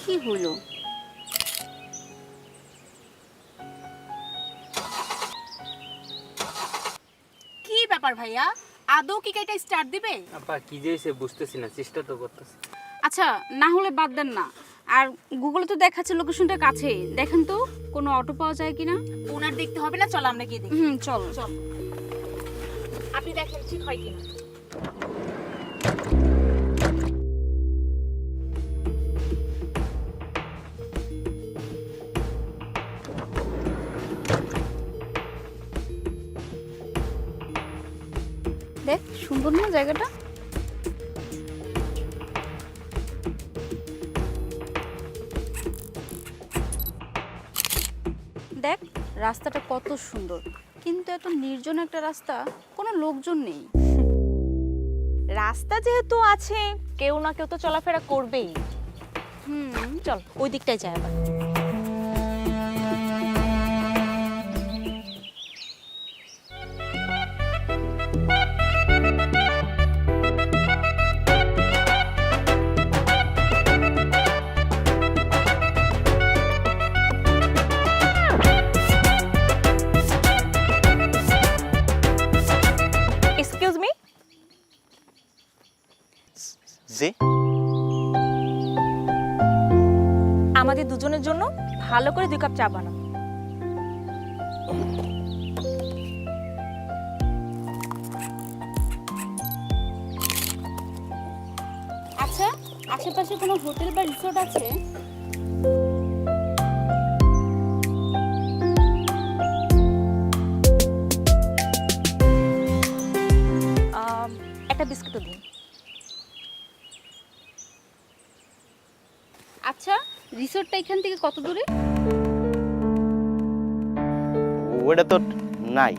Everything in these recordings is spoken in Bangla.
কি হলো? কি ব্যাপার ভাইয়া, আদৌ কি এটা স্টার্ট দিবে? আপা কি যে হইছে বুঝতেছি না, চেষ্টা তো করতেছি। আচ্ছা না হলে বাদ দেন না। আর গুগলে তো দেখাচ্ছে লোকেশনটা কাছে, দেখেন তো কোনো অটো পাওয়া যায় কিনা। ওনার দেখতে হবে না, চল আমরা গিয়ে দেখি। চল চল, আপনি দেখেন ঠিক হয় কিনা। দেখ সুন্দর না জায়গাটা? দেখ রাস্তাটা কত সুন্দর, কিন্তু এত নির্জন একটা রাস্তা, কোনো লোকজন নেই। রাস্তা যেহেতু আছে, কেউ না কেউ তো চলাফেরা করবেই। চল ওই দিকটাই যাই আবার। Excuse me. জি, আমাদের দুজনের জন্য ভালো করে 2 কাপ চা বানাও। আচ্ছা আশেপাশে কোনো হোটেল বা রিসোর্ট আছে? একটা বিস্কুটও দিন। আচ্ছা রিসোর্টটা এখান থেকে কত দূরে? ওটা তো নাই।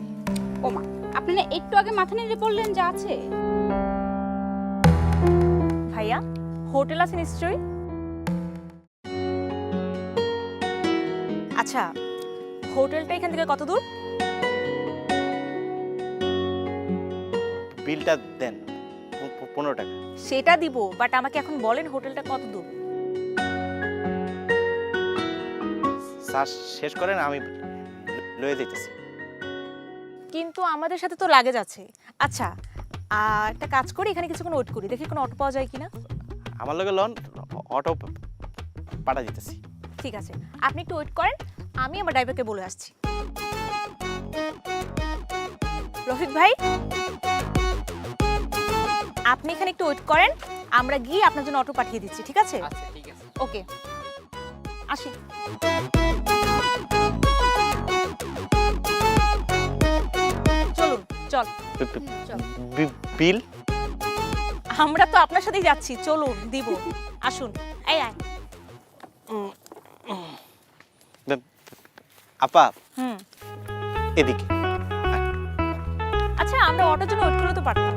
ওমা, আপনি না একটু আগে মাথা নেড়ে বললেন যে আছে। ভাইয়া হোটেল আছে নিশ্চয়ই? আচ্ছা হোটেলটা এখান থেকে কত দূর? বিলটা দেন, 15 টাকা। সেটা দিব, বাট আমাকে এখন বলেন হোটেলটা কত দূর? স্যার শেষ করেন, আমি লয়ে দিতেছি। কিন্তু আমাদের সাথে তো লাগেজ আছে। আচ্ছা একটা কাজ করি, এখানে কিছুক্ষণ ওয়েট করি, দেখি কোনো অটো পাওয়া যায় কিনা। আমার লগে লন, অটো পাঠা দিতেছি। ঠিক আছে, আপনি একটু ওয়েট করেন, আমি আমার ড্রাইভারকে বলে আসছি। রফিক ভাই, আপনি এখানে একটু ওয়েট করেন, আমরা গিয়ে আপনার জন্য অটো পাঠিয়ে দিচ্ছি, ঠিক আছে? আচ্ছা ঠিক আছে। ওকে, আসি। চলুন চল। বিল? আমরা তো আপনার সাথেই যাচ্ছি, চলুন দিব। আসুন, এই আয়। আপা হুম, এদিকে। আচ্ছা আমরা অটোর জন্য ওয়েট করলে তো পারতাম।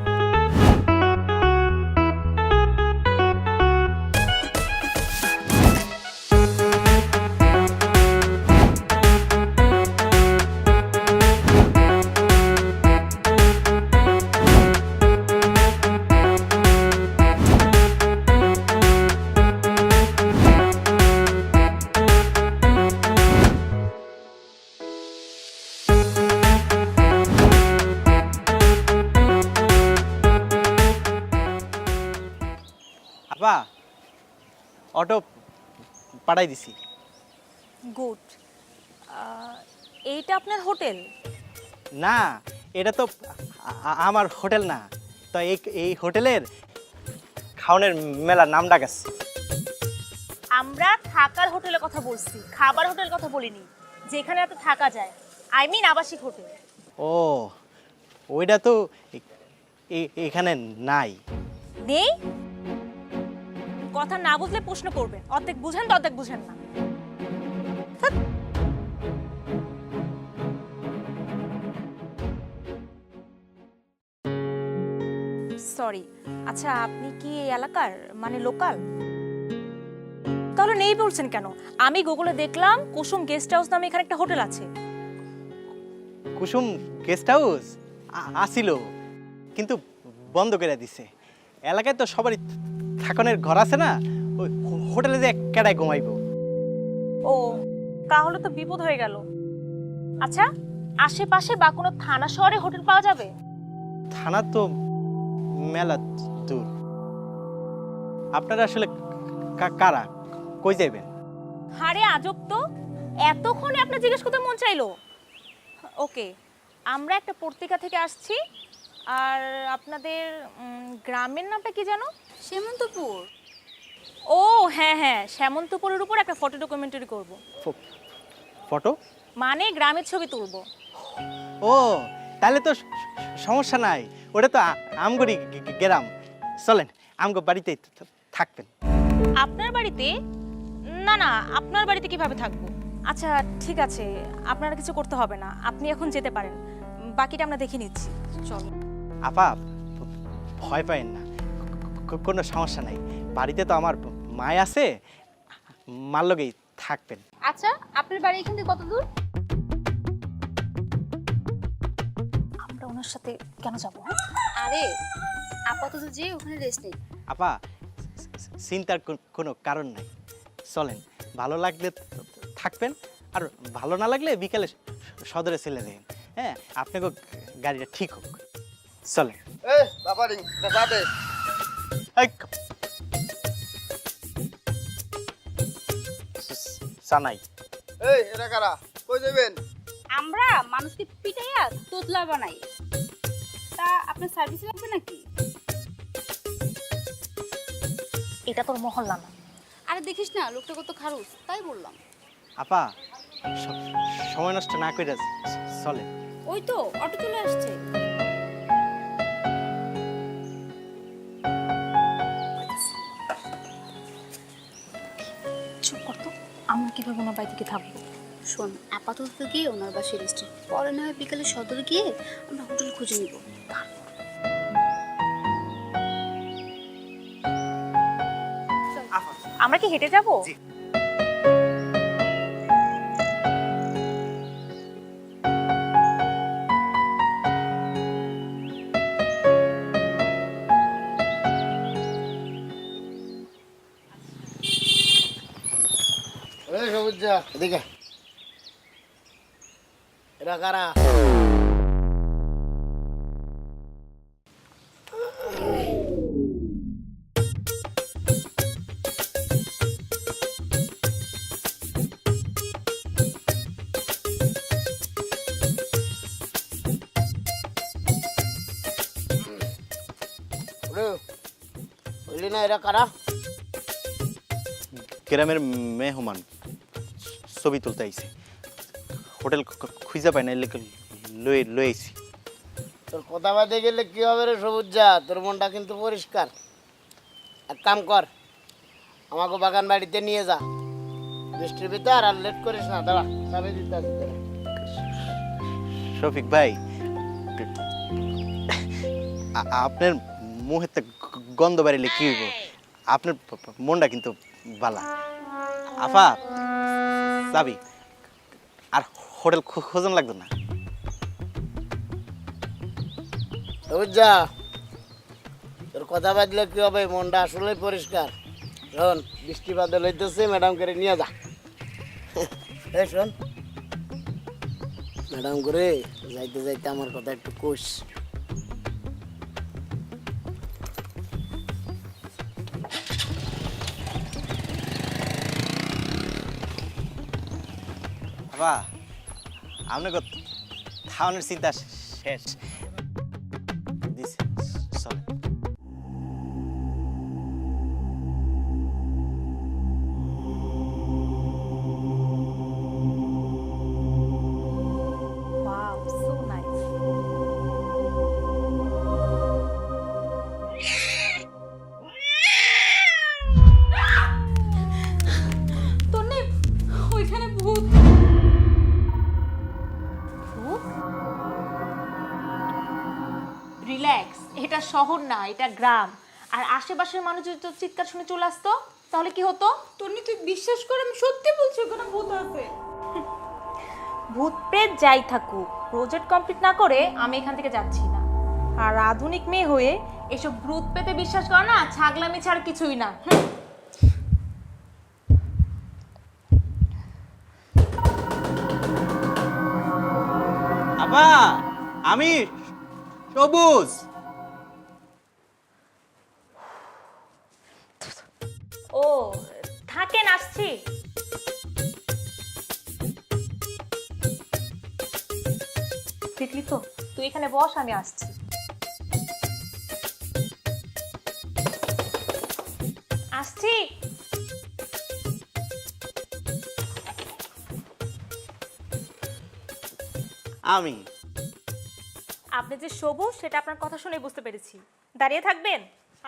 আপা অটো পাঠাই দিছি। গুড। এইটা আপনার হোটেল? না, এটা তো আমার হোটেল না, তো এই হোটেলের খাওয়ানোর মেলার নাম ডাকাস। আমরা থাকার হোটেলের কথা বলছি, খাবার হোটেল কথা বলিনি, যেখানে এত থাকা যায়। আই মিন আবাসিক হোটেল। ও, ওইটা তো এখানে নাই। নেই? কথা না বুঝলে প্রশ্ন করবেন, অর্ধেক বুঝেন তো অর্ধেক বুঝেন না। সরি। আচ্ছা আপনি কি এই এলাকার, মানে লোকাল? তাহলে নেই বলছেন কেন? আমি গুগলে দেখলাম কুসুম গেস্ট হাউস নামে এখানে একটা হোটেল আছে। কুসুম গেস্ট হাউস আসিল, কিন্তু বন্ধ করে দিছে। এলাকায় তো সবারই থাকনের ঘর আছে না, ওই হোটেলে যে কেডায় ঘুমাইবো। ও তাহলে তো বিপদ হয়ে গেল। আচ্ছা, আশেপাশে বা কোনো থানা শহরে হোটেল পাওয়া যাবে? থানা তো মেলা দূর। আপনারা আসলে কারা, কই যাইবেন? হারে আজব তো, এতক্ষণে আপনার জিজ্ঞেস করতে মন চাইলো। ওকে, আমরা একটা পত্রিকা থেকে আসছি। আর আপনাদের গ্রামের নামটা কি জানো? সেমন্তপুর। ও হ্যাঁ হ্যাঁ, শ্যামন্তপুরের উপর একটা ফটো ডকুমেন্টারি করব। ফটো? মানে গ্রামের ছবি তুলবো। ও তাহলে তো সমস্যা নাই, ওটা তো আমগরি গ্রাম। চলেন আমগো বাড়িতে থাকবেন। আপনার বাড়িতে? না না, আপনার বাড়িতে কিভাবে থাকবো? আচ্ছা ঠিক আছে, আপনার কিছু করতে হবে না, আপনি এখন যেতে পারেন। বাকিটা আমরা দেখে নিচ্ছি, চলো। আপা ভয় পাইন না, কোনো সমস্যা নাই। বাড়িতে তো আমার মায় আছে, মার লগেই থাকবেন। আচ্ছা, আপনার বাড়ি এখান থেকে কত দূর? আমরা ওনার সাথে কেন যাবো? আরে আপাতত যে ওখানে রেস্ট নেই। আপা চিন্তার কোনো কারণ নাই, চলেন। ভালো লাগলে থাকবেন, আর ভালো না লাগলে বিকেলে সদরে চলে যাবেন। হ্যাঁ, আপনাকে গাড়িটা ঠিক হোক, চলেন। বাবারি দাদা জানাই এই এরা কারা, কই যাবেন? আমরা মানুষকে পিটাইয়া তোতলা বানাই। তা আপনার সার্ভিস লাগবে নাকি? এটা তোর মহল্লা না। আরে দেখিস না লোকটা কত খারুস, তাই বললাম। আপা সময় নষ্ট না করে চলেন। ওই তো অটো চলে আসছে। চুপ কর তো, আমরা কিভাবে ওনার বাড়ি থেকে থাকবো? শোন, আপাতত গিয়ে ওনার বাসায় রেস্টে, পরে না হয় বিকালে সদরে গিয়ে আমরা হোটেল খুঁজে নিব। আমরা কি হেঁটে যাবো? এই সবুজা এদিকে, এরা কারা? বললি না এরা কারা? গ্রামের মেহমান, ছবি তুলতে আইছে। হোটেল খুঁজে পাই না, লইছি। তোর কথা বাদে গেলে কি হবে রে সবুজা, তোর মনটা কিন্তু পরিষ্কার। এক কাম কর, আমাকে বাগান বাড়িতে নিয়ে যা, বৃষ্টির ভিতর আর লেট করিস না। দাঁড়া, চাবি দিতে আসি তোরা। শফিক ভাই, আপনার মুহেতে গন্ধ বাড়িলে কি হইব? আপনার মনটা কিন্তু বালা। আফা চাবি, আর হোটেল খোঁজন লাগতো না। সবুজা, তোর কথা বাদলে কি হবে, মনটা আসলেই পরিষ্কার। শোন, বৃষ্টি বাদল হইতেছে, ম্যাডাম করে নিয়ে যা। এই শোন, ম্যাডাম করে যাইতে যাইতে আমার কথা একটু কোষ। আফা আপনাকে থাউনের চিন্তা শেষ। দিছে, চলে। Wow, so nice. তন্নি, ওইখানে ভূত। রিল্যাক্স, এটা শহর না, এটা গ্রাম। আর আশেপাশের মানুষ যদি তোর চিৎকার শুনে চলে আসতো তাহলে কি হতো? তন্নি তুই বিশ্বাস কর, আমি সত্যি বলছি ওখানে ভূত আছে। ভূত প্রেত যাই থাকুক, প্রজেক্ট কমপ্লিট না করে আমি এখান থেকে যাচ্ছি না। আর আধুনিক মেয়ে হয়ে এসব ভূত পেতে বিশ্বাস করা না ছাগলামি ছাড়া কিছুই না। আমি সবুজ। ও থাকেন, আসছি। দেখলি তো, তুই এখানে বস, আমি আসছি। আসছি। আমি আপনি যে সবুজ সেটা আপনার কথা শুনে বুঝতে পেরেছি। দাঁড়িয়ে থাকবেন,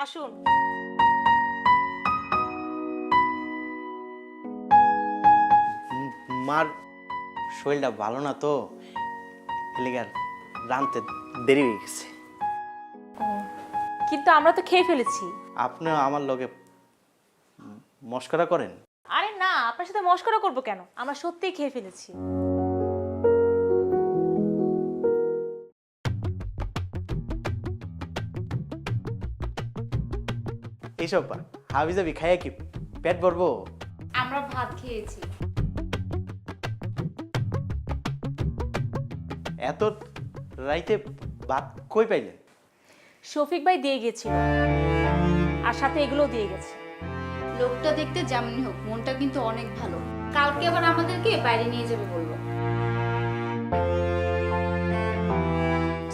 আসুন। মার শরীরটা ভালো না তো, এলিগার রানতে দেরি হয়ে গেছে। কিন্তু আমরা তো খেয়ে ফেলেছি। আপনিও আমার লগে মস্করা করেন? আরে না, আপনার সাথে মশকরা করবো কেন, আমরা সত্যিই খেয়ে ফেলেছি। এইসব হাবি যাবি খাইয়া কি পেট ভরবো? আমরা ভাত খেয়েছি। এত রাইতে ভাত কই পাইলেন? শফিক ভাই দিয়ে গেছিল, আর সাথে এগুলোও দিয়ে গেছে। লোকটা দেখতে যেমনই হোক, মনটা কিন্তু অনেক ভালো। কালকে আবার আমাদেরকে বাইরে নিয়ে যাবে বললো।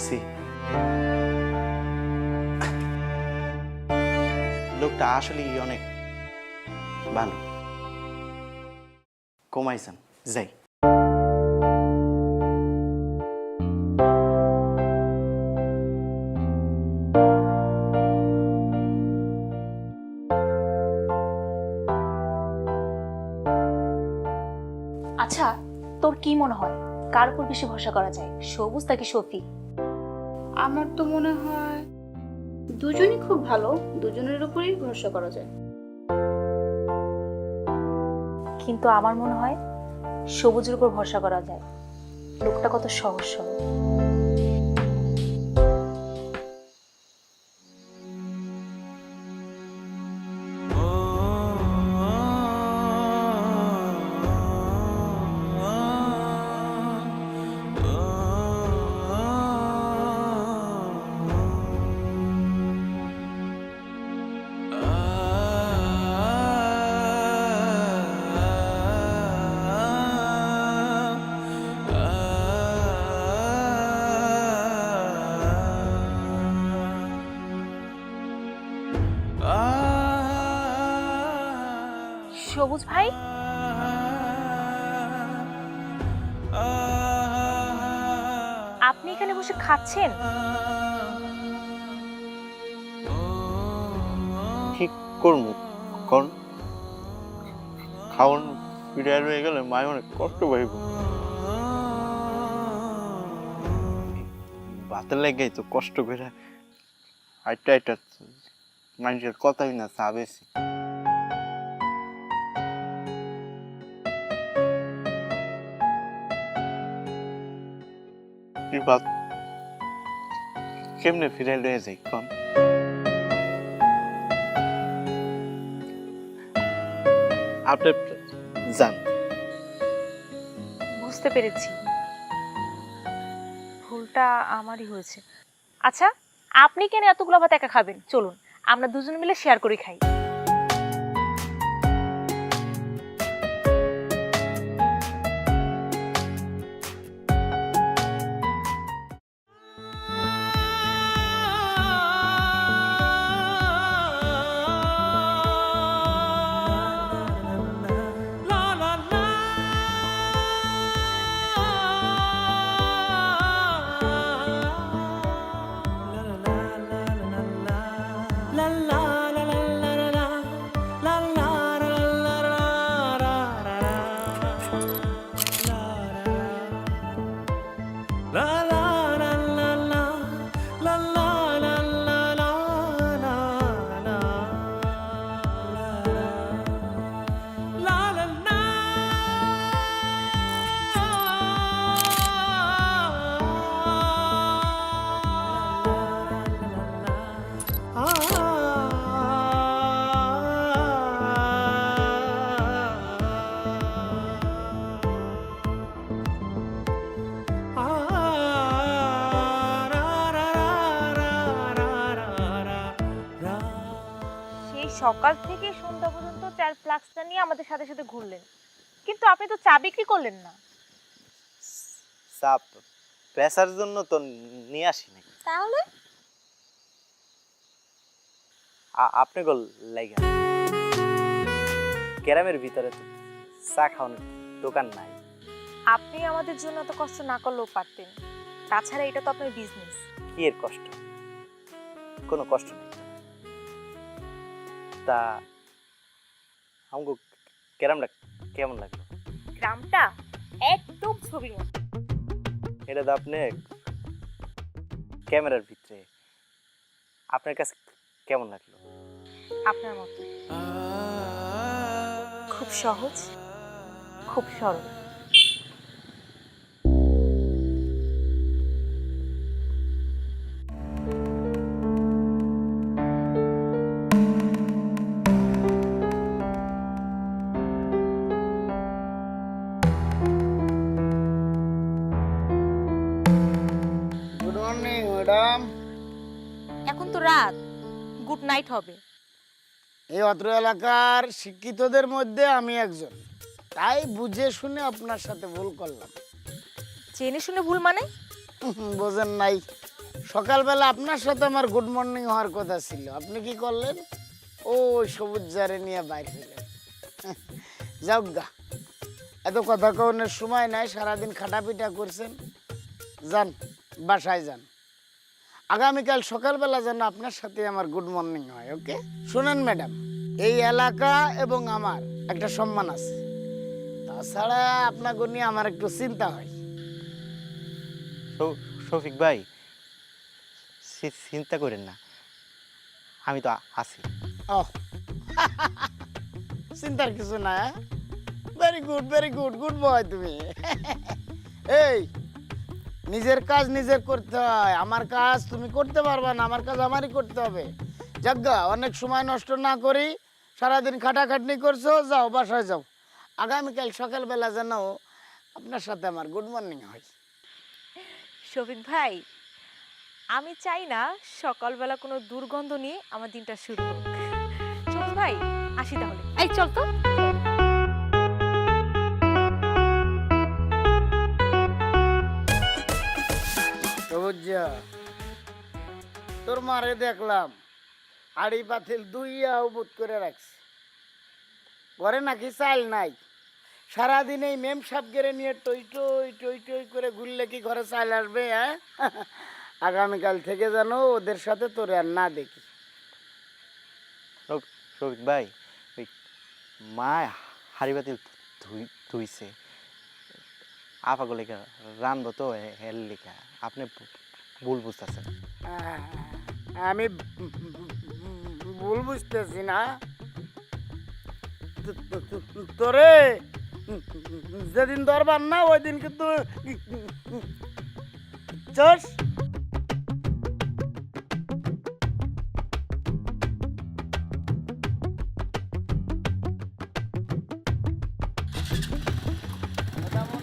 সি লোকটা আসলে অনেক ভালো। কমাইছেন যাই। আচ্ছা, তোর কি মনে হয় কার উপর বেশি ভরসা করা যায়, সবুজ নাকি শফিক? আমার তো মনে হয় দুজনই খুব ভালো, দুজনের উপরেই ভরসা করা যায়। কিন্তু আমার মনে হয় সবুজের উপর ভরসা করা যায়। লোকটা কত সহজ সরল। সবুজ ভাই, আপনি এখানে বসে খাচ্ছেন? ঠিক করবো, কারণ খাওয়ান বিড়াল হয়ে গেলে মায় অনেক কষ্ট পাইব। ভাতের লেগে তো কষ্ট করে আইটা আইটা মানুষের কথাই না চা বেশি। ভাত কেমনে ফিরে লয়ে যাই কন? আপনি যান। বুঝতে পেরেছি, ভুলটা আমারই হয়েছে। আচ্ছা, আপনি কেন এতগুলো ভাত একা খাবেন? চলুন আমরা দুজন মিলে শেয়ার করে খাই। সকাল থেকে সন্ধ্যা পর্যন্ত চার ফ্লাক্সটা নিয়ে আমাদের সাথে সাথে ঘুরলেন, কিন্তু আপনি তো চা বিক্রি করলেন না। চা পেশার জন্য তো নিয়ে আসি নাই, তাহলে আপনি গো লাইগা। গ্রামের ভিতরে তো চা খাওয়ানোর দোকান নাই। আপনি আমাদের জন্য এত কষ্ট না করলেও পারতেন। তাছাড়া এটা তো আপনার বিজনেস। কি এর কষ্ট? কোনো কষ্ট নেই। তা আমাকে গ্রামটা কেমন লাগলো? গ্রামটা একদম ছবির মতো। এটা তো আপনি ক্যামেরার ভিতরে, আপনার কাছে কেমন লাগলো? আপনার মতো খুব সহজ, খুব সরল। Good morning madam. এখন তো রাত, গুড নাইট হবে। এই অত্র এলাকার শিক্ষিতদের মধ্যে আমি একজন, তাই বুঝে শুনে আপনার সাথে ভুল করলাম। জেনে শুনে ভুল মানে? বোঝেন নাই, সকালবেলা আপনার সাথে আমার গুড মর্নিং হওয়ার কথা ছিল, আপনি কি করলেন? ও সবুজ জারে নিয়ে বাইর হইলেন। যাও গা, এত কথা কওনের সময় নাই, সারাদিন খাটাপিটা করছেন। যান বাসায় যান, আগামীকাল সকালবেলা যেন আপনার সাথে আমার গুড মর্নিং হয়। ওকে? শুনেন ম্যাডাম, এই এলাকা এবং আমার একটা সম্মান আছে, তাছাড়া আপনাকে নিয়ে আমার একটু চিন্তা হয়। শফিক ভাই, চিন্তা করেন না, আমি তো আছি। ও চিন্তার কিছু না। Very good, very good, good boy তুমি। এই নিজের কাজ নিজের করতে হয়, আমার কাজ তুমি করতে পারবে না, আমার কাজ আমারই করতে হবে। যাজ্ঞা, অনেক সময় নষ্ট না করি, সারাদিন খাটাখাটনি করছো, যাও বাসায় যাও, আগামীকাল সকালবেলা যেন আপনার সাথে আমার গুড মর্নিং হয়। শফিক ভাই, আমি চাই না সকালবেলা কোনো দুর্গন্ধ নিয়ে আমার দিনটা শুরু হোক। শফিক ভাই, আসি তাহলে। এই চল তো। সবুজা, তোর মারে দেখলাম হাড়ি পাতিল দুইয়া উবুত করে রাখছে, ঘরে নাকি চাল নাই। সারাদিন এই মেম সাপ গেড়ে নিয়ে টই টই টই টই করে ঘুরলে কি ঘরে চাল আসবে? হ্যাঁ, আগামীকাল থেকে যেন ওদের সাথে তোরে আর না দেখি। শফিক ভাই, ওই মা হাড়ি বাতিল ধুইছে, আপাগো লেখা রানবো তো হেল লেখা, আপনি ভুল বুঝতেছেন। আমি ভুল বুঝতেছি না? তোরে যেদিন দরবার না ওই দিন কিন্তু চস।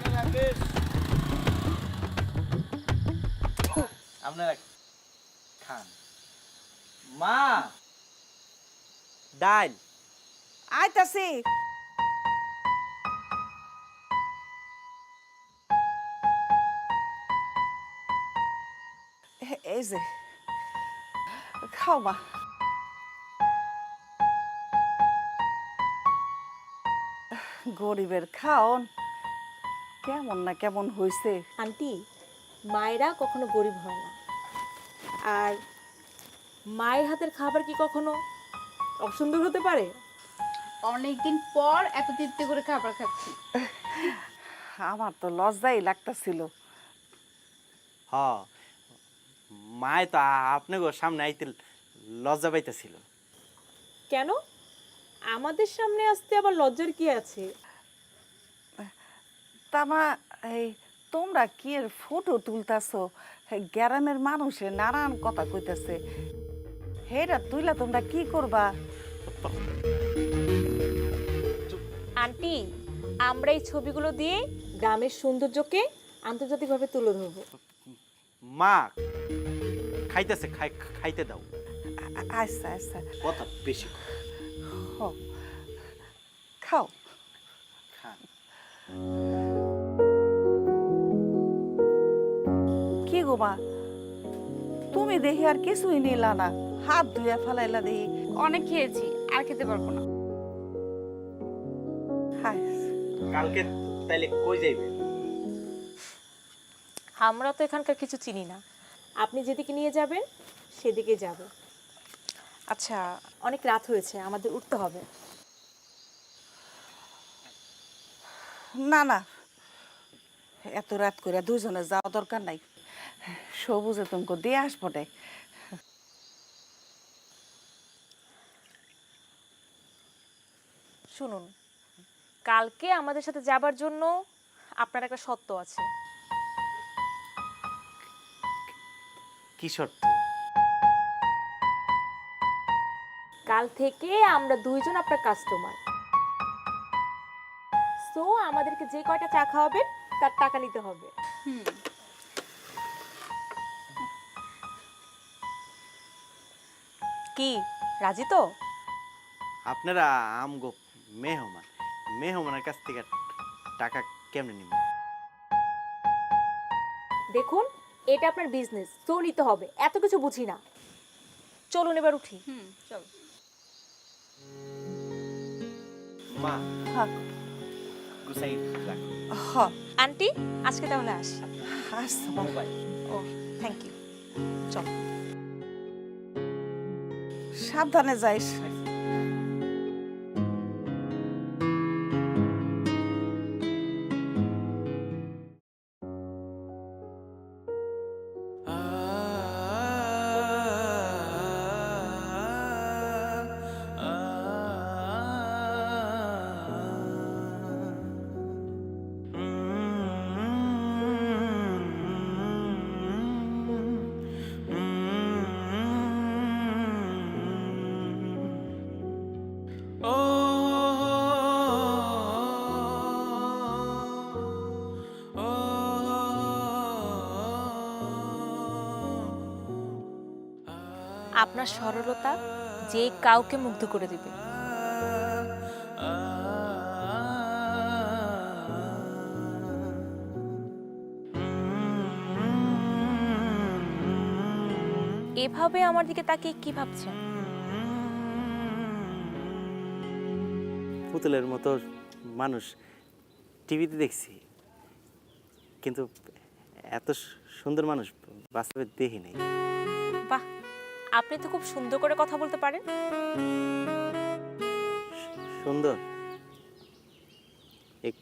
মনে রাখিস। আপনারা খান। মা, ডাল আইতাছি। এই যে খাও মা। গরিবের খাওন কেমন না কেমন হইছে। আন্টি, মায়েরা কখনো গরিব হয় না, আর মায়ের হাতের খাবার কি কখনো অসুন্দর হতে পারে? অনেকদিন পর এত তৃপ্তি করে খাবার খাচ্ছি। আমার তো লজ্জাই লাগতাছিল। হ, মায় তো আপনাকে সামনে আইতে লজ্জা পাইতেছিল। কেন? আমাদের সামনে আসতে আবার লজ্জার কি আছে? তা মা, এই তোমরা কি এর ফটো তুলতাছো? গ্রামের মানুষে নানান কথা কইতাছে, হেরা তুইলা তোমরা কি করবা? আন্টি, আমরা এই ছবিগুলো দিয়ে গ্রামের সৌন্দর্যকে আন্তর্জাতিকভাবে তুলে ধরবো। মা খাইতেছে, খাইতে দাও। আচ্ছা আচ্ছা। কথা বেশি। খাও কি গো মা, তুমি দেখি আর কিছুই নিলা না, হাত ধুয়ে ফেলাইলা দেখি। অনেক খেয়েছি, আর খেতে পারবো না। হায়, কালকে তাইলে কই যাইবে? আমরা তো এখানকার কিছু চিনি না, আপনি যেদিকে নিয়ে যাবেন সেদিকে যাব। আচ্ছা, অনেক রাত হয়েছে, আমাদের উঠতে হবে। না না, এত রাত করে দুজনে যাওয়া দরকার নাই, সবুজে তোমাকে দিয়ে আসবো রে। শুনুন, কালকে আমাদের সাথে যাবার জন্য আপনার একটা শর্ত আছে। কি শর্ত? কাল থেকে আমরা দুইজন আপনার কাস্টমার, সো আমাদেরকে যে কয়টা চা খাওয়াবেন তার টাকা নিতে হবে। কি রাজি তো? আপনারা আমগো মেহমানের কাছ থেকে টাকা কেমনে নিব? দেখুন, এটা আপনার বিজনেস, তো নিতে হবে, এত কিছু বুঝি না। চলুন এবার উঠি। চল। মা, হ্যাঁ গুছাই রাখ। হ্যাঁ, আন্টি, আজকে তাহলে আসি। আচ্ছা বাবা। ও, থ্যাংক ইউ। চল। সাবধানে যাইস। আপনার সরলতা যে কাউকে মুগ্ধ করে দিবে। এভাবে আমার দিকে তাকিয়ে কি ভাবছেন? পুতুলের মতো মানুষ টিভিতে দেখছি, কিন্তু এত সুন্দর মানুষ বাস্তবে দেখি নাই। বাহ, আপনি তো খুব সুন্দর করে কথা বলতে পারেন। সুন্দর এই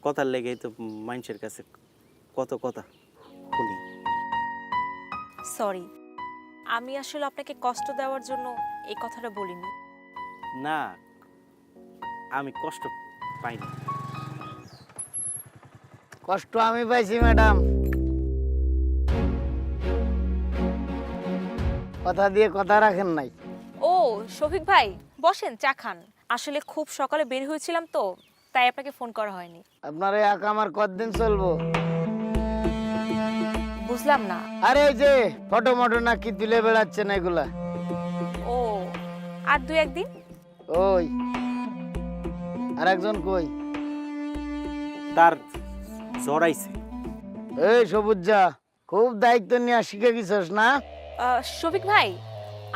কথার লেগেই তো মানুষের কাছে কত কথা শুনি। সরি, আমি আসলে আপনাকে কষ্ট দেওয়ার জন্য এই কথাটা বলিনি। না, আমি কষ্ট পাইনি। কষ্ট আমি পাইছি ম্যাডাম, কথা দিয়ে কথা রাখেন নাই। ও শফিক ভাই, বসেন, চা খান। আসলে খুব সকালে বের হয়েছিলাম তো, তাই আপনাকে ফোন করা হয়নি। আপনার এই আঁকা আমার কতদিন চলবো? বুঝলাম না। আরে এই যে ফটো মটো না কি তুলে বেড়াচ্ছেন এগুলা? ও, আর দু একদিন। ওই আর একজন কই? তার জড়াইছে। এই সবুজা, খুব দায়িত্ব নিয়ে শিখে গেছিস না? শফিক ভাই,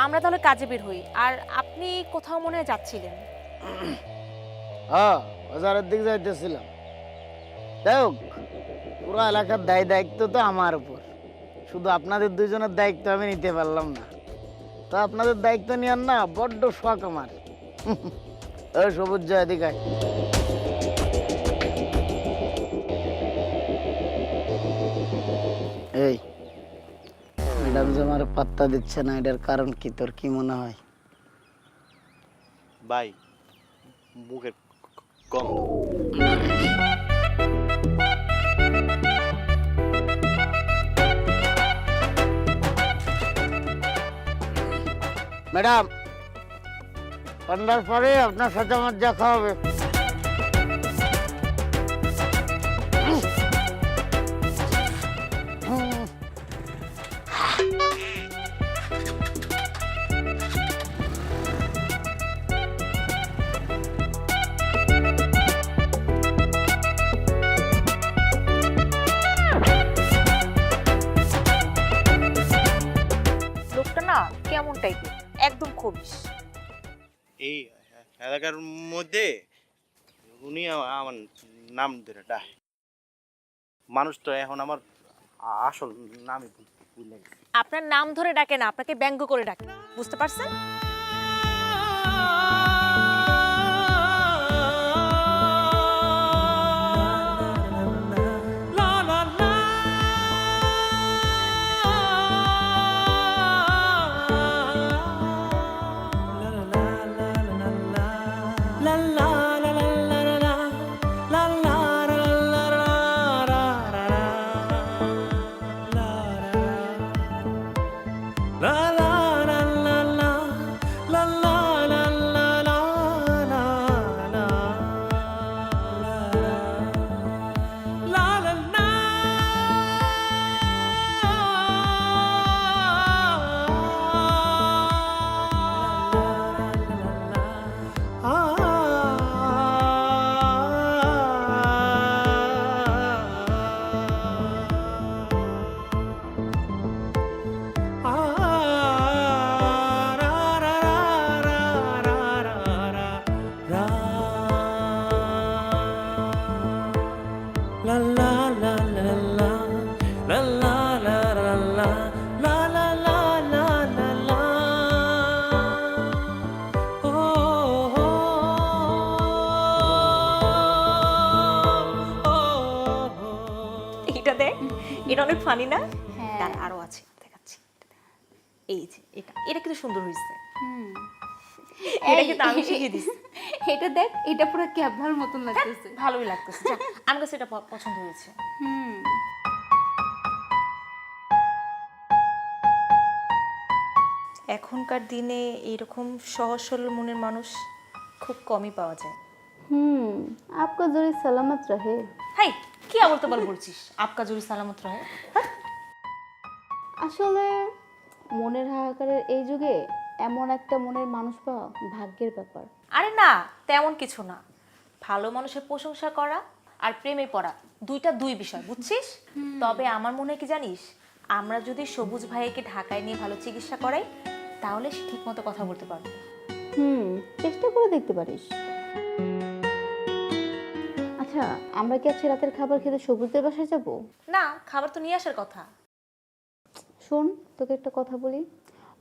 আমরা তাহলে কাজে বের হই। আর আপনি কোথাও মনে হয় যাচ্ছিলেন। হ্যাঁ, বাজারের দিকে যাইতেছিলাম। যাই হোক, পুরো এলাকার দায়িত্ব তো আমার উপর, শুধু আপনাদের দুজনের দায়িত্ব আমি নিতে পারলাম না। তো আপনাদের দায়িত্ব নিয়ে না বড্ড শখ আমার। ওই সবুজ জয়, এদিকে আয়। এই ম্যাডাম যে আমার পাত্তা দিচ্ছে না, এটার কারণ কি তোর কি মনে হয়? ভাই, মুখের গন্ধ। ম্যাডাম, সন্ধ্যার পরে আপনার সাথে আমার দেখা হবে। এই এলাকার মধ্যে উনি আমার নাম ধরে ডাক। মানুষ তো এখন আমার আসল নামই ভুলে গেছে। আপনার নাম ধরে ডাকে না, আপনাকে ব্যঙ্গ করে ডাকে, বুঝতে পারছেন? এটা দেখ, এটা অনেক ফানি না? হ্যাঁ। আরো আছে, দেখাচ্ছি। এই যে এটা এটা কিন্তু সুন্দর হয়েছে। এটা কিন্তু আমি শিখিয়ে দিছি। এটা দেখ, এটা পুরো ক্যাবলার মতন লাগতেছে। ভালোই লাগতেছে। যাক, আমার কাছে এটা পছন্দ হয়েছে। হুম। এখনকার দিনে এরকম সহজ সরল মনের মানুষ খুব কমই পাওয়া যায়। आपका जोड़ी सलामत रहे। হাই, কি আবল তাবল বলছিস? আপকা জুড়ি সালামত রহে। আসলে মনের হাহাকারের এই যুগে এমন একটা মনের মানুষ পাওয়া ভাগ্যের ব্যাপার। আরে না, তেমন কিছু না। ভালো মানুষের প্রশংসা করা আর প্রেমে পড়া দুইটা দুই বিষয়, বুঝছিস? তবে আমার মনে হয় কি জানিস, আমরা যদি সবুজ ভাইকে ঢাকায় নিয়ে ভালো চিকিৎসা করাই, তাহলে সে ঠিক মতো কথা বলতে পারবে। চেষ্টা করে দেখতে পারিস। আচ্ছা, আমরা কি আজকে রাতের খাবার খেতে সবুজদের বাসায় যাব? না, খাবার তো নিয়ে আসার কথা। শোন, তোকে একটা কথা বলি।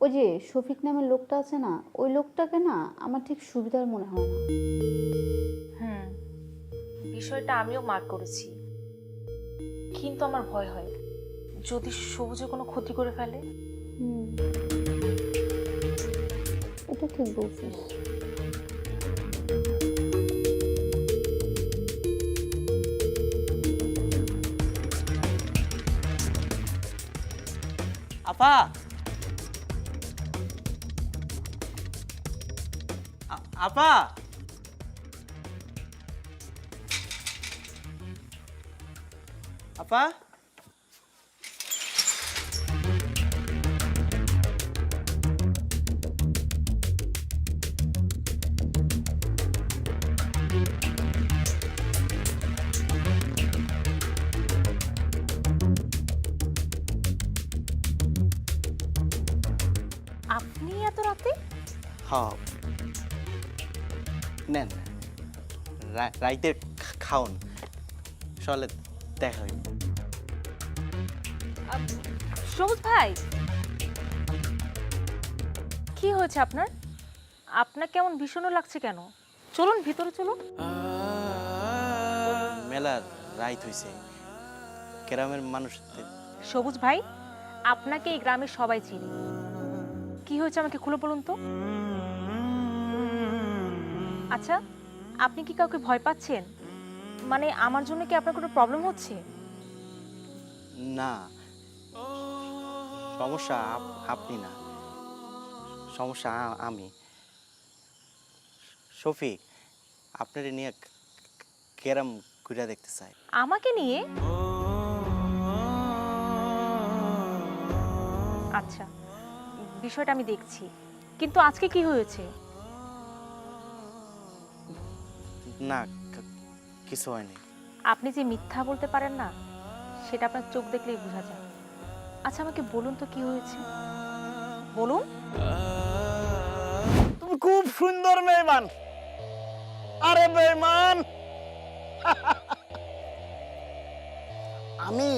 ওই যে শফিক নামের লোকটা আছে না, ওই লোকটাকে না আমার ঠিক সুবিধার মনে হয় না। বিষয়টা আমিও মার্ক করেছি, কিন্তু আমার ভয় হয় যদি সবুজে কোনো ক্ষতি করে ফেলে। এটা ঠিক বলছিস। আপা, আপা, আপা, আপনি এত রাতে? হ্যাঁ, নেন রাইতের খাওন, সলে দেখা হইব। সবুজ ভাই, কি হয়েছে আপনার? আপনার কেমন ভীষণ লাগছে কেন? চলুন ভিতরে চলুন। মেলা রাইত হইছে, গ্রামের মানুষ। সবুজ ভাই, আপনাকে এই গ্রামের সবাই চিনি। কি হয়েছে আমাকে খুলে বলুন তো। আচ্ছা, আপনি কি কাউকে ভয় পাচ্ছেন? মানে আমার জন্য কি আপনার কোনো প্রবলেম হচ্ছে? না, সমস্যা আপনি না, সমস্যা আমি। শফিক আপনার নিয়ে কেরাম ঘুরে দেখতে চাই। আমাকে নিয়ে? আচ্ছা, বিষয়টা আমি দেখছি, কিন্তু আজকে কি হয়েছে? না, কিছু হয়নি। আপনি যে মিথ্যা বলতে পারেন না, সেটা আপনার চোখ দেখলেই বোঝা যায়। আচ্ছা, আমাকে বলুন তো কি হয়েছে, বলুন। তুমি খুব সুন্দর মেহমান। আরে মেহমান, আমি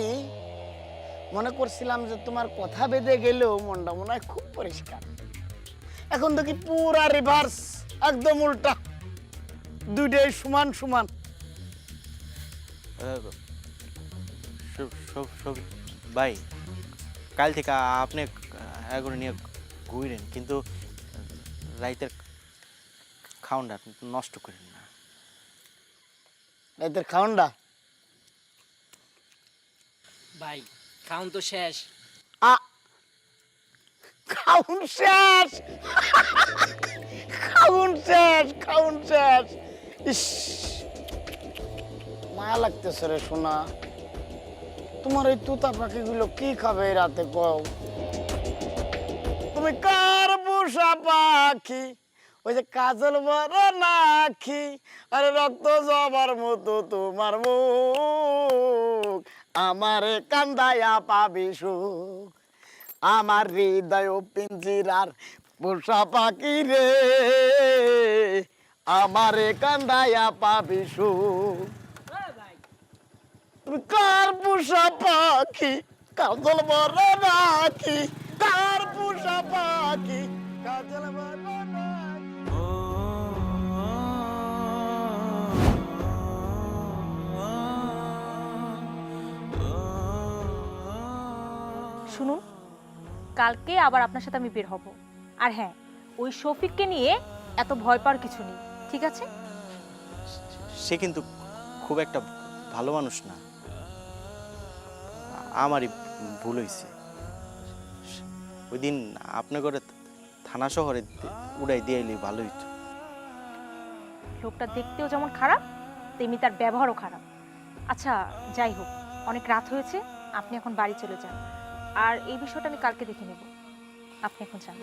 মনে করছিলাম যে তোমার কথা বেঁধে গেলেও মনটা মনে হয় খুব পরিষ্কার। এখন দেখি পুরা রিভার্স, একদম উল্টা, দুইটাই সমান সমান। ভাই, কাল থেকে আপনি এগুলো নিয়ে ঘুরেন, কিন্তু রাইতের খাওয়ানটা নষ্ট করেন না। এদের খাওয়ানটা ভাই খাউন তো শেষ। খাউন শেষ, খাউন শেষ, খাউন শেষ। ইস, মায়া লাগতেছে রে সোনা। তোমার এই তুতা পাখিগুলো কি খাবে এই রাতে কও? তুমি কার পোষা পাখি, ওই যে কাজল বড় নাখি, আরে রক্ত জবার মতো তোমার মুখ, আমারে কান্দায়া পাবি সুখ, আমার হৃদয় পিঞ্জিরার পোষা পাখি রে, আমারে কান্দায়া পাবি সুখ। তুমি কার পোষা পাখি, কাজল বড় নাখি, কার পোষা পাখি, কাজল বড় নাখি। শুনুন, কালকে আবার আপনার সাথে আমি বের হব। আর হ্যাঁ, ওই শফিককে নিয়ে এত ভয় পাওয়ার কিছু নেই, ঠিক আছে? সে কিন্তু খুব একটা ভালো মানুষ না, আমারই ভুল হয়েছে। ওই দিন আপনার ঘরে থানা শহরে উড়াই দিয়ে এলে ভালো হইতো। লোকটা দেখতেও যেমন খারাপ, তেমনি তার ব্যবহারও খারাপ। আচ্ছা, যাই হোক, অনেক রাত হয়েছে, আপনি এখন বাড়ি চলে যান। আর এই বিষয়টা আমি কালকে দেখে নেব। আপনি এখন যান।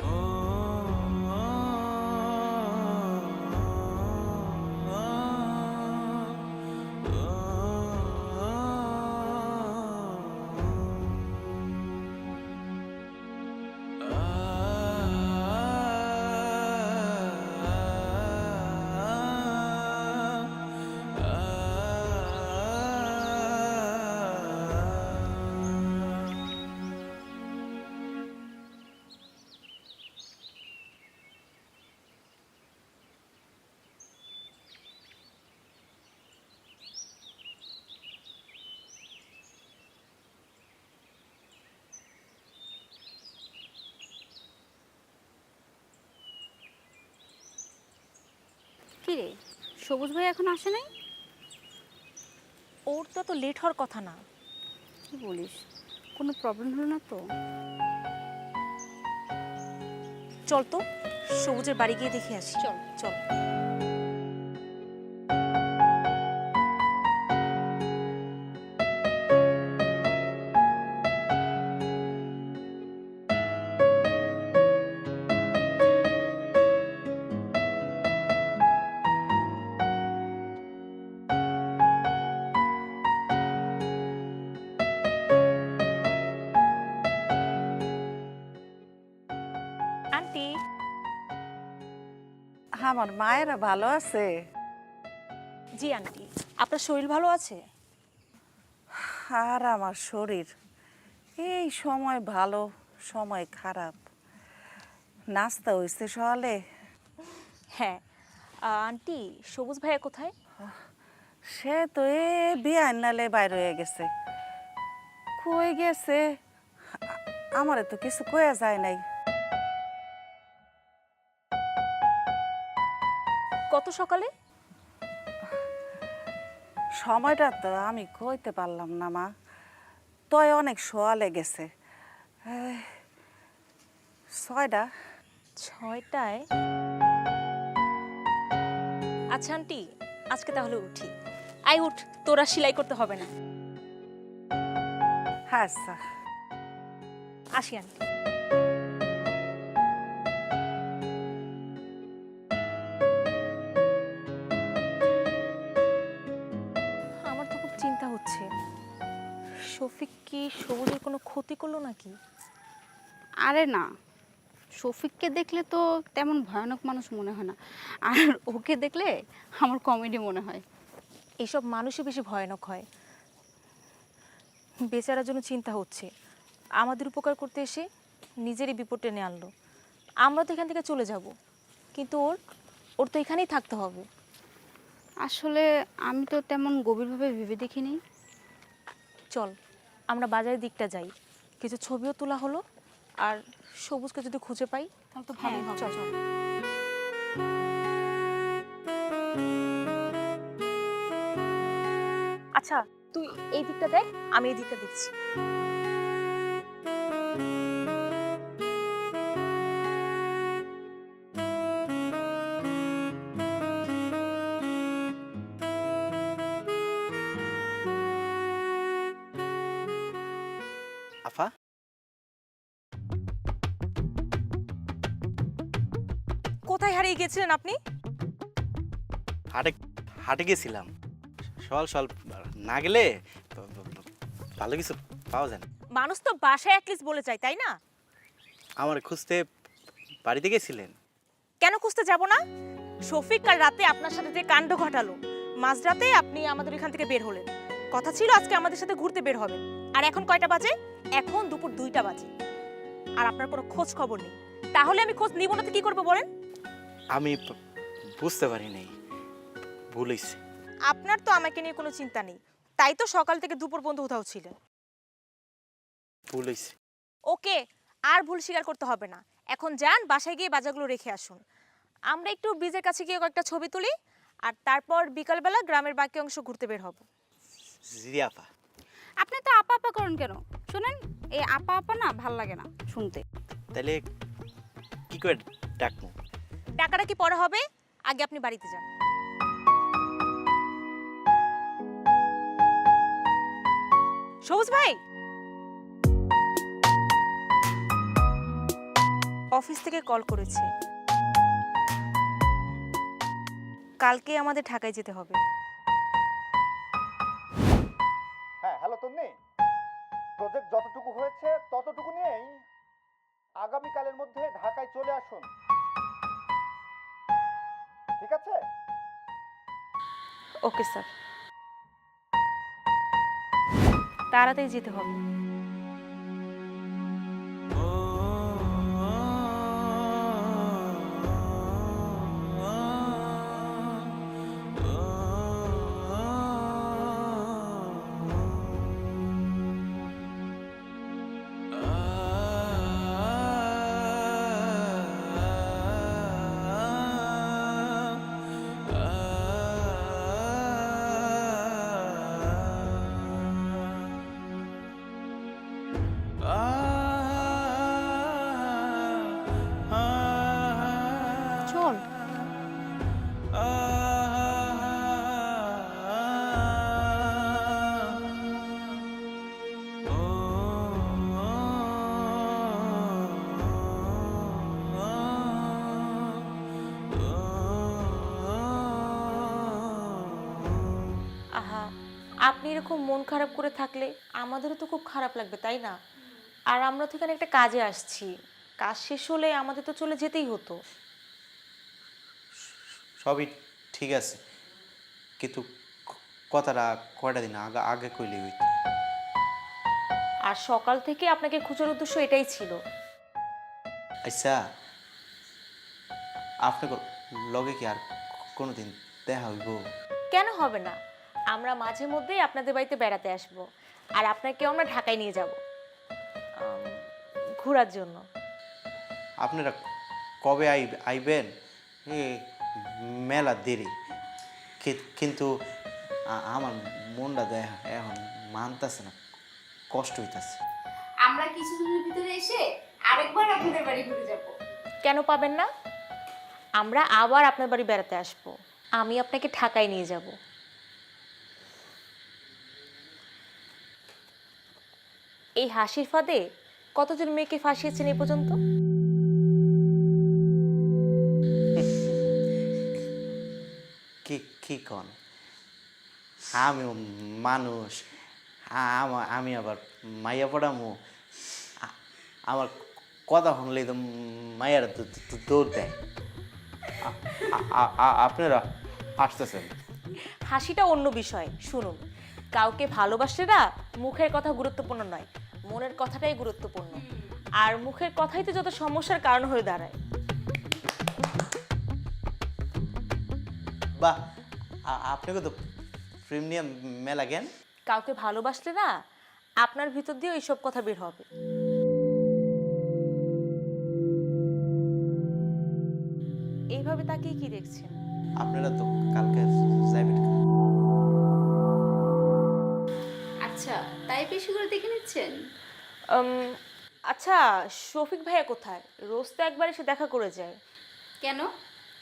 কি রে, সবুজ ভাই এখন আসে নাই? ওর তো এত লেট হওয়ার কথা না। কি বলিস, কোনো প্রবলেম হলো না তো? চল তো, সবুজের বাড়ি গিয়ে দেখে আসি। চল চল। আন্টি, আমার মায়েরা ভালো আছে? জি আন্টি, আপনার শরীর ভালো আছে? আর আমার শরীর এই সময় ভালো, সময় খারাপ। নাস্তা হয়েছে সকালে? হ্যাঁ। আন্টি, সবুজ ভাইয়া কোথায়? সে তো এ বিয়ার নালে বাইর হয়ে গেছে। কই গেছে আমারে তো কিছু কয়া যায় নাই। কত সকালে? সময়টা তো আমি কইতে পারলাম না মা, তয় অনেক সোয়ালে গেছে। 6টা। 6টায়? আচ্ছা আন্টি, আজকে তাহলে উঠি। আই উঠ, তোরা সেলাই করতে হবে না। আচ্ছা, আসি আন্টি। আমার তো খুব চিন্তা হচ্ছে, শফিক কি সবুজের কোনো ক্ষতি করলো নাকি? আরে না, শফিককে দেখলে তো তেমন ভয়ানক মানুষ মনে হয় না, আর ওকে দেখলে আমার কমেডি মনে হয়। এইসব মানুষই বেশি ভয়ানক হয়। বেচারার জন্য চিন্তা হচ্ছে, আমাদের উপকার করতে এসে নিজেরই বিপদ টেনে আনলো। আমরা তো এখান থেকে চলে যাব, কিন্তু ওর তো এখানেই থাকতে হবে। আসলে আমি তো তেমন গভীরভাবে ভেবে দেখিনি। চল আমরা বাজারের দিকটা যাই, কিছু ছবিও তোলা হলো, আর সবুজকে যদি খুঁজে পাই তাহলে তো ভালোই হবে। চল চল। আচ্ছা তুই এই দিকটা দেখ, আমি এই দিকটা দেখছি। আফা, কোথায় হারিয়ে গেছিলেন আপনি? হাটে হাটে গেছিলাম। সকাল সকাল না গেলে ভালো কিছু পাওয়া যায় না। মানুষ তো বাসায় অ্যাটলিস্ট বলে যায়, তাই না? আমার খুঁজতে বাড়িতে গেছিলেন? কেন খুঁজতে যাব না? শফিক কাল রাতে আপনার সাথে যে কাণ্ড ঘটালো, মাঝরাতে আপনি আমাদের এখান থেকে বের হলেন। কথা ছিল আজকে আমাদের সাথে ঘুরতে বের হবেন, আর এখন কয়টা বাজে? এখন দুপুর 2টা বাজে, আর আপনার কোনো খোঁজ খবর নেই। তাহলে আমি খোঁজ নিব না তো কি করবো বলেন? আমি বুঝতে পারি নাই, ভুল হইছে। আপনার তো আমাকে নিয়ে কোনো চিন্তা নেই, তাই তো সকাল থেকে দুপুর পর্যন্ত উধাও ছিলেন। ভুল হইছে। ওকে, আর ভুল স্বীকার করতে হবে না। এখন যান, বাসায় গিয়ে বাজারগুলো রেখে আসুন। আমরা একটু ব্রিজের কাছে গিয়ে কয়েকটা ছবি তুলি, আর তারপর বিকালবেলা গ্রামের বাকি অংশ ঘুরতে বের হব। জি আপা। আপনি তো আপা আপা করেন কেন? শুনেন, এই আপা আপা না ভাল লাগে না শুনতে। তাহলে কি করে ডাকবো? টাকাটা কি পরে হবে, আগে আপনি বাড়িতে যান। সবুজ ভাই, অফিস থেকে কল করেছে, কালকে আমাদের ঢাকায় যেতে হবে। হ্যাঁ, হ্যালো তন্নি। প্রজেক্ট যতটুকু হয়েছে ততটুকু নিয়েই আগামীকালের মধ্যে ঢাকায় চলে আসুন, ঠিক আছে? ওকে স্যার, তাড়াতাড়ি যেতে হবে। চল। আহা, আপনি এরকম মন খারাপ করে থাকলে আমাদেরও তো খুব খারাপ লাগবে, তাই না? আর আমরা তো এখানে একটা কাজে আসছি, কাজ শেষ হলে আমাদের তো চলে যেতেই হতো। সবই ঠিক আছে, কিন্তু কথাটা কয়টা দিন আগে আগে কইলে হইতো। আর সকাল থেকে আপনাকে খোঁজার উদ্দেশ্য এটাই ছিল। আচ্ছা, আপনার লগে কি আর কোনোদিন দেখা হইব? কেন হবে না? আমরা মাঝে মধ্যেই আপনাদের বাড়িতে বেড়াতে আসব, আর আপনাকেও আমরা ঢাকায় নিয়ে যাব ঘোরার জন্য। আপনারা কবে আইবেন? এ মেলা দেরি, কিন্তু আমার মনটা দেয় এখন মানতেছে না, কষ্ট হইতাছে। আমরা কিছুদিনের ভিতরে এসে আরেকবার আপনাদের বাড়ি ঘুরে যাব। কেন পাবেন না? আমরা আবার আপনার বাড়ি বেড়াতে আসব, আমি আপনাকে ঢাকায় নিয়ে যাব। এই হাসির ফাঁদে কতজন মেয়েকে ফাঁসিয়েছেন এ পর্যন্ত? কি কি কন? আমি মানুষ, আমি আবার মাইয়া পড়ামু, আমার কথা শুনলেই তো মায়ের দৌড় দেয়। আপনারা আসতেছেন? হাসিটা অন্য বিষয়। শুনুন, কাউকে ভালোবাসলে না মুখের কথা গুরুত্বপূর্ণ নয়, মনের কথাটাই গুরুত্বপূর্ণ। আর মুখের কথাই তো যত সমস্যার কারণ হয়ে দাঁড়ায়। বাহ, আপনাকে তো প্রিমিয়াম মেলা জ্ঞান। কাউকে ভালোবাসলে না আপনার ভিতর দিয়ে এইসব কথা বের হবে। এইভাবে তাকিয়ে কি দেখছেন? আপনারা তো কালকে যাইবেন। আচ্ছা, তাই বেশি করে দেখে নিচ্ছেন? আচ্ছা, শফিক ভাইয়া কোথায়? রোজ তো একবার এসে দেখা করে যায়। কেন,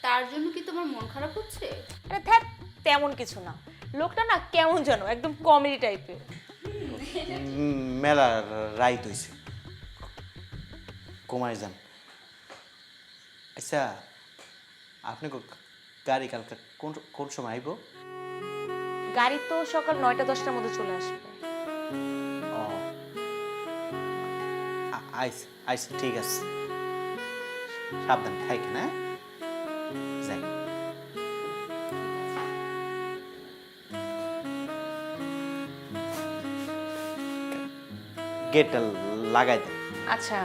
তার জন্য কি তোমার মন খারাপ হচ্ছে? আরে ধ্যাৎ, তেমন কিছু না। লোকটা না কেমন যেন একদম কমেডি টাইপের। মেলা রাইত হয়েছে, কমায় যান। আচ্ছা, আপনি গাড়ি কালকে কোন সময় আইব? গাড়ি তো সকাল 9টা-10টার মধ্যে চলে আসবে। ও আইস, ঠিক আছে। সাবধান থাকেন, হ্যাঁ? যাই। গেটটা লাগাই দেন। আচ্ছা।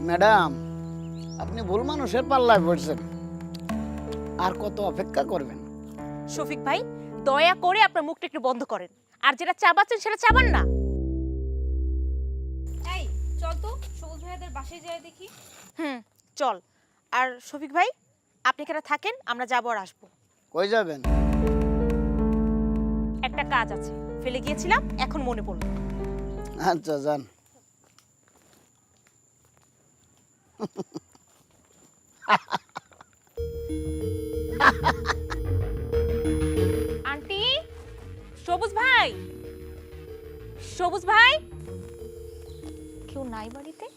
ম্যাডাম, আপনি ভুল মানুষের পাল্লায় পড়ছেন। আর কত অপেক্ষা করবেন? শফিক ভাই, দয়া করে আপনার মুখটা একটু বন্ধ করেন, আর যেটা চাবাচ্ছেন সেটা চাবান না। এই চল তো সবুজ ভাইয়াদের বাসায় যাই দেখি। চল। আর শফিক ভাই, আপনি এখানে থাকেন, আমরা যাবো আর আসবো। কই যাবেন? একটা কাজ আছে, ফেলে গিয়েছিলাম, এখন মনে পড়লো। আচ্ছা, যান। আন্টি, সবুজ ভাই, সবুজ ভাই, কেউ নাই বাড়িতে?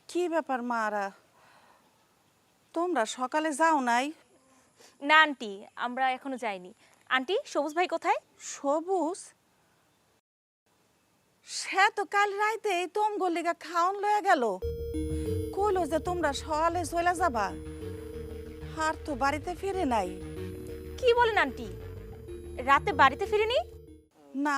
কি ব্যাপার মারা, তোমরা সকালে যাও নাই? না আন্টি, আমরা এখনো যাইনি। আন্টি, সবুজ ভাই কোথায়? সবুজ সে তো কাল রাইতে তোম গলিগা খাওন লয়ে গেল, কইলো যে তোমরা সকালে চলে যাবা, আর তো বাড়িতে ফিরে নাই। কি বলেন আন্টি, রাতে বাড়িতে ফিরেনি? না।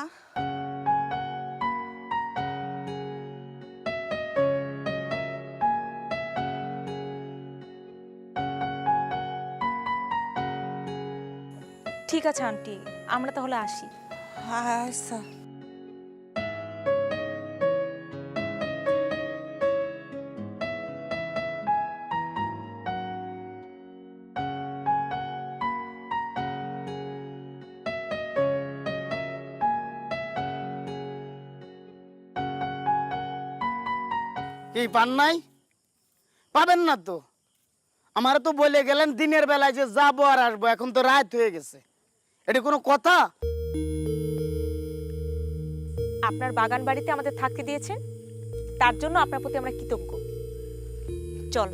ঠিক আছে আন্টি, আমরা তাহলে আসি। আচ্ছা। কি পান নাই? পাবেন না তো। আমারে তো বলে গেলেন দিনের বেলায় যে যাবো আর আসবো, এখন তো রাত হয়ে গেছে। এটা কোনো কথা? আপনার বাগান বাড়িতে আমাদের থাকতে দিয়েছেন, তার জন্য আপনার প্রতি আমরা কৃতজ্ঞ। চল।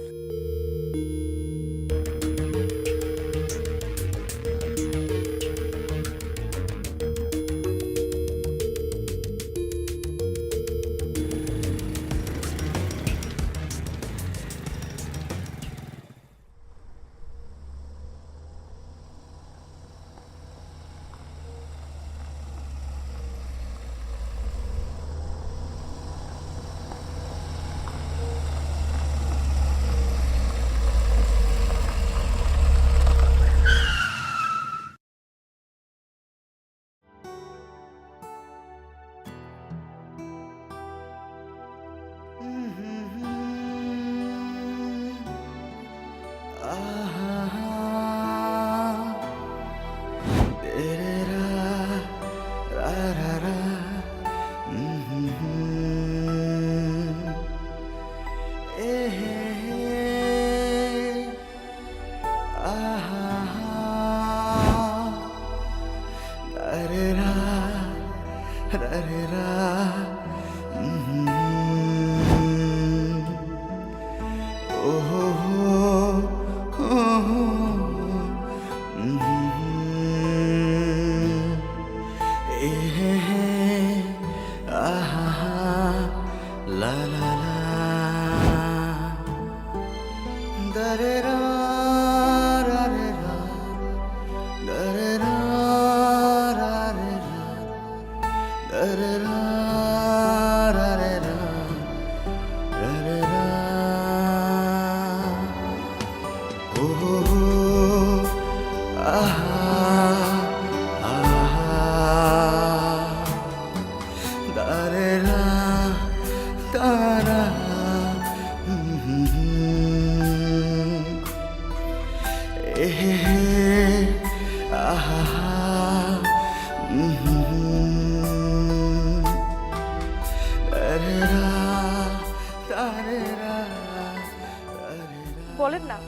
বলেন না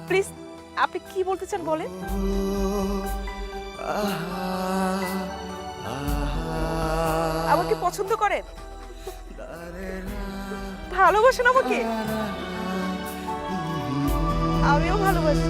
প্লিজ, আপনি কি বলতে চান বলেন। আমাকে পছন্দ করেন, ভালোবাসেন আমাকে? আমিও ভালোবাসি।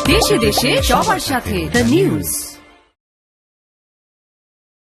দেশে দেশে সবার সাথে দ্য নিউজ।